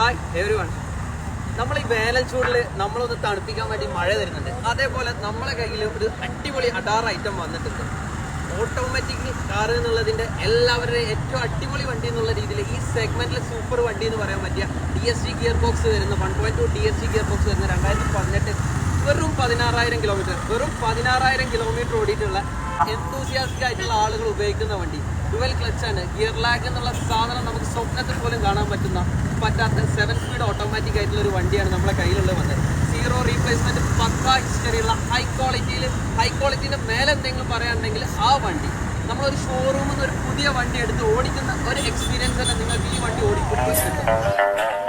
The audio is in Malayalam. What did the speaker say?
Hi every one. നമ്മൾ ഈ വേനൽ ചൂടിൽ നമ്മളൊന്ന് തണുപ്പിക്കാൻ വേണ്ടി മഴ തരുന്നുണ്ട്. അതേപോലെ നമ്മളെ കയ്യിൽ ഒരു അടിപൊളി അഡാർ ഐറ്റം വന്നിട്ടുണ്ട്. ഓട്ടോമാറ്റിക് കാർ എന്നുള്ളതിൻ്റെ എല്ലാവരുടെയും ഏറ്റവും അടിപൊളി വണ്ടി എന്നുള്ള രീതിയിൽ ഈ സെഗ്മെന്റിൽ സൂപ്പർ വണ്ടി എന്ന് പറയാൻ പറ്റിയ DSG ഗിയർ ബോക്സ് വരുന്ന 1.2 DSG ഗിയർ ബോക്സ് വരുന്ന 2018 വെറും 16,000 കിലോമീറ്റർ, വെറും 16,000 കിലോമീറ്റർ ഓടിയിട്ടുള്ള എന്തൂസിയാസ്റ്റിക് ആയിട്ടുള്ള ആളുകൾ ഉപയോഗിക്കുന്ന വണ്ടി. ഡുവൽ ക്ലച്ചാണ്. ഗിയർ ലാഗ് എന്നുള്ള സാധനം നമുക്ക് സ്വപ്നത്തിൽ പോലും കാണാൻ പറ്റാത്ത 7 സ്പീഡ് ഓട്ടോമാറ്റിക് ആയിട്ടുള്ള ഒരു വണ്ടിയാണ് നമ്മുടെ കയ്യിലുള്ള വന്നത്. സീറോ റീപ്ലേസ്മെന്റ്, പക്ക ഹിസ്റ്ററിയുള്ള ഹൈ ക്വാളിറ്റിന്റെ മേലെ എന്തെങ്കിലും പറയാനുണ്ടെങ്കിൽ ആ വണ്ടി നമ്മളൊരു ഷോറൂമിൽ നിന്ന് ഒരു പുതിയ വണ്ടി എടുത്ത് ഓടിക്കുന്ന ഒരു എക്സ്പീരിയൻസ് തന്നെ നിങ്ങൾക്ക് ഈ വണ്ടി ഓടിക്കുമ്പോൾ കിട്ടും.